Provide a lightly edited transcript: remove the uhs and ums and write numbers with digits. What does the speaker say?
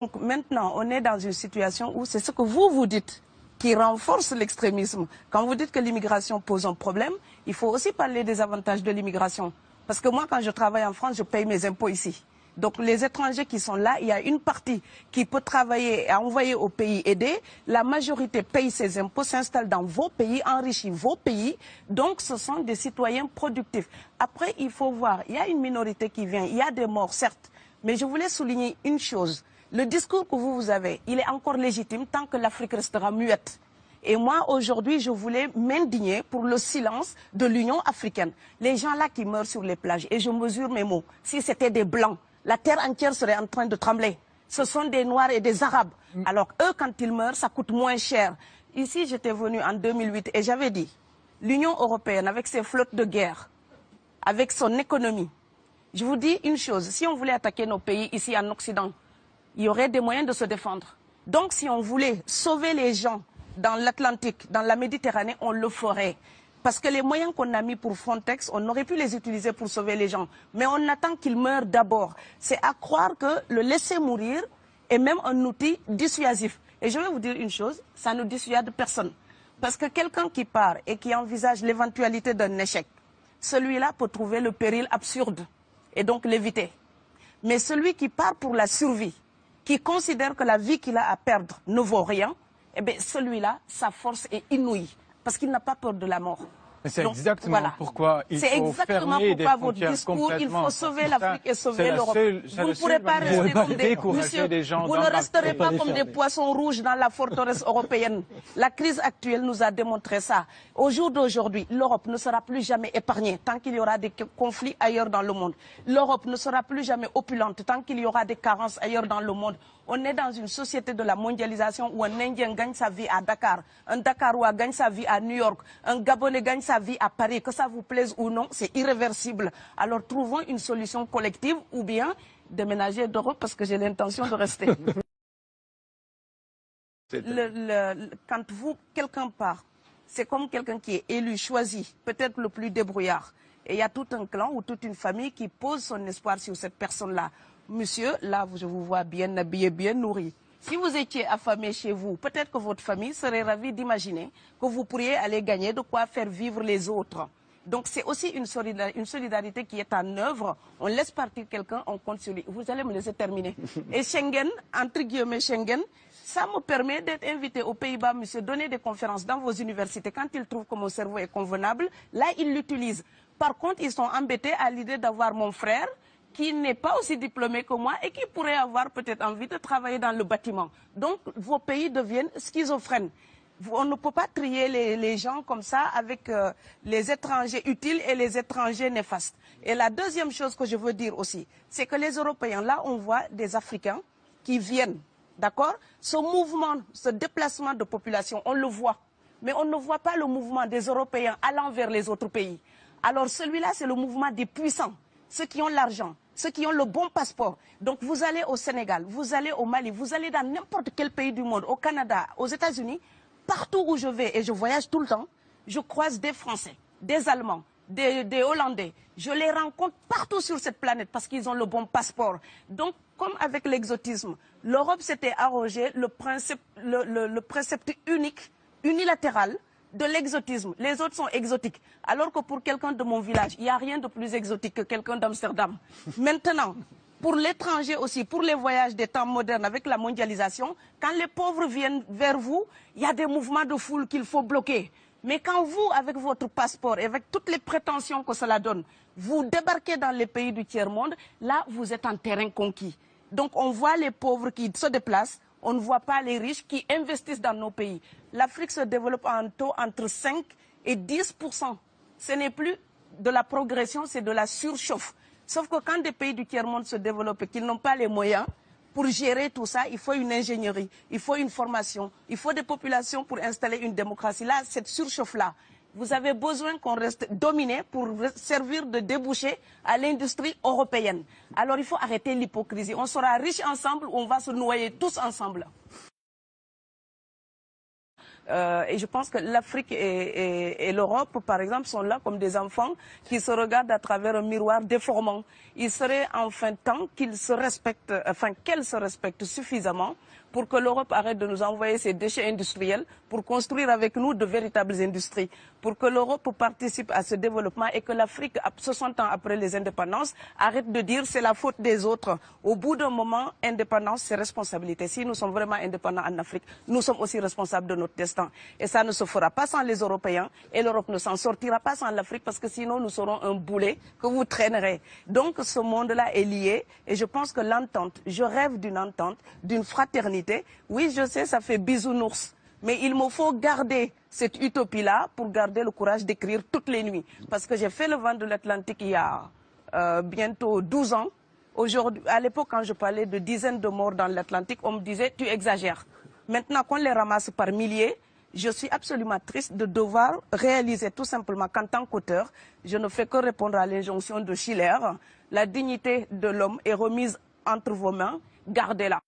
Donc maintenant, on est dans une situation où c'est ce que vous dites qui renforce l'extrémisme. Quand vous dites que l'immigration pose un problème, il faut aussi parler des avantages de l'immigration. Parce que moi, quand je travaille en France, je paye mes impôts ici. Donc les étrangers qui sont là, il y a une partie qui peut travailler et envoyer au pays aidé. La majorité paye ses impôts, s'installe dans vos pays, enrichit vos pays. Donc ce sont des citoyens productifs. Après, il faut voir, il y a une minorité qui vient, il y a des morts, certes. Mais je voulais souligner une chose. Le discours que vous avez, il est encore légitime tant que l'Afrique restera muette. Et moi, aujourd'hui, je voulais m'indigner pour le silence de l'Union africaine. Les gens là qui meurent sur les plages, et je mesure mes mots, si c'était des Blancs, la terre entière serait en train de trembler. Ce sont des Noirs et des Arabes. Alors eux, quand ils meurent, ça coûte moins cher. Ici, j'étais venu en 2008 et j'avais dit, l'Union européenne, avec ses flottes de guerre, avec son économie, je vous dis une chose, si on voulait attaquer nos pays ici en Occident, il y aurait des moyens de se défendre. Donc si on voulait sauver les gens dans l'Atlantique, dans la Méditerranée, on le ferait. Parce que les moyens qu'on a mis pour Frontex, on aurait pu les utiliser pour sauver les gens. Mais on attend qu'ils meurent d'abord. C'est à croire que le laisser mourir est même un outil dissuasif. Et je vais vous dire une chose, ça ne dissuade personne. Parce que quelqu'un qui part et qui envisage l'éventualité d'un échec, celui-là peut trouver le péril absurde et donc l'éviter. Mais celui qui part pour la survie, qui considère que la vie qu'il a à perdre ne vaut rien, eh bien celui-là, sa force est inouïe, parce qu'il n'a pas peur de la mort. C'est exactement pourquoi il faut fermer des frontières complètement. Il faut sauver l'Afrique et sauver l'Europe. Vous ne pourrez pas rester comme vous ne resterez pas comme des poissons rouges dans la forteresse européenne. La crise actuelle nous a démontré ça. Au jour d'aujourd'hui, l'Europe ne sera plus jamais épargnée tant qu'il y aura des conflits ailleurs dans le monde. L'Europe ne sera plus jamais opulente tant qu'il y aura des carences ailleurs dans le monde. On est dans une société de la mondialisation où un Indien gagne sa vie à Dakar, un Dakarois gagne sa vie à New York, un Gabonais gagne sa vie à Paris. Que ça vous plaise ou non, c'est irréversible. Alors trouvons une solution collective ou bien déménager d'Europe parce que j'ai l'intention de rester. Quand quelqu'un part, c'est comme quelqu'un qui est élu, choisi, peut-être le plus débrouillard. Et il y a tout un clan ou toute une famille qui pose son espoir sur cette personne-là. Monsieur, là, je vous vois bien habillé, bien nourri. Si vous étiez affamé chez vous, peut-être que votre famille serait ravie d'imaginer que vous pourriez aller gagner de quoi faire vivre les autres. Donc c'est aussi une solidarité qui est en œuvre. On laisse partir quelqu'un, on compte sur lui. Vous allez me laisser terminer. Et Schengen, entre guillemets Schengen, ça me permet d'être invité aux Pays-Bas, monsieur, donner des conférences dans vos universités. Quand ils trouvent que mon cerveau est convenable, là, ils l'utilisent. Par contre, ils sont embêtés à l'idée d'avoir mon frère, qui n'est pas aussi diplômé que moi et qui pourrait avoir peut-être envie de travailler dans le bâtiment. Donc, vos pays deviennent schizophrènes. On ne peut pas trier les gens comme ça avec les étrangers utiles et les étrangers néfastes. Et la deuxième chose que je veux dire aussi, c'est que les Européens, là, on voit des Africains qui viennent, d'accord? Ce mouvement, ce déplacement de population, on le voit. Mais on ne voit pas le mouvement des Européens allant vers les autres pays. Alors celui-là, c'est le mouvement des puissants, ceux qui ont l'argent, ceux qui ont le bon passeport. Donc vous allez au Sénégal, vous allez au Mali, vous allez dans n'importe quel pays du monde, au Canada, aux États-Unis, partout où je vais, et je voyage tout le temps, je croise des Français, des Allemands, des Hollandais. Je les rencontre partout sur cette planète parce qu'ils ont le bon passeport. Donc, comme avec l'exotisme, l'Europe s'était arrogé le précepte unique, unilatéral, de l'exotisme. Les autres sont exotiques. Alors que pour quelqu'un de mon village, il n'y a rien de plus exotique que quelqu'un d'Amsterdam. Maintenant, pour l'étranger aussi, pour les voyages des temps modernes avec la mondialisation, quand les pauvres viennent vers vous, il y a des mouvements de foule qu'il faut bloquer. Mais quand vous, avec votre passeport et avec toutes les prétentions que cela donne, vous débarquez dans les pays du tiers-monde, là, vous êtes en terrain conquis. Donc, on voit les pauvres qui se déplacent, on ne voit pas les riches qui investissent dans nos pays. L'Afrique se développe en taux entre 5 et 10%. Ce n'est plus de la progression, c'est de la surchauffe. Sauf que quand des pays du tiers-monde se développent et qu'ils n'ont pas les moyens, pour gérer tout ça, il faut une ingénierie, il faut une formation, il faut des populations pour installer une démocratie. Là, cette surchauffe-là, vous avez besoin qu'on reste dominé pour servir de débouché à l'industrie européenne. Alors il faut arrêter l'hypocrisie. On sera riches ensemble ou on va se noyer tous ensemble. Et je pense que l'Afrique et l'Europe, par exemple, sont là comme des enfants qui se regardent à travers un miroir déformant. Il serait enfin temps qu'ils se respectent, enfin qu'elles se respectent suffisamment pour que l'Europe arrête de nous envoyer ses déchets industriels pour construire avec nous de véritables industries, pour que l'Europe participe à ce développement et que l'Afrique, 60 ans après les indépendances, arrête de dire c'est la faute des autres. Au bout d'un moment, indépendance, c'est responsabilité. Si nous sommes vraiment indépendants en Afrique, nous sommes aussi responsables de notre destin. Et ça ne se fera pas sans les Européens et l'Europe ne s'en sortira pas sans l'Afrique parce que sinon nous serons un boulet que vous traînerez. Donc ce monde-là est lié et je pense que l'entente, je rêve d'une entente, d'une fraternité. Oui, je sais, ça fait bisounours. Mais il me faut garder cette utopie-là pour garder le courage d'écrire toutes les nuits. Parce que j'ai fait le vent de l'Atlantique il y a bientôt 12 ans. Aujourd'hui, à l'époque, quand je parlais de dizaines de morts dans l'Atlantique, on me disait « tu exagères ». Maintenant qu'on les ramasse par milliers, je suis absolument triste de devoir réaliser tout simplement qu'en tant qu'auteur, je ne fais que répondre à l'injonction de Schiller. La dignité de l'homme est remise entre vos mains, gardez-la.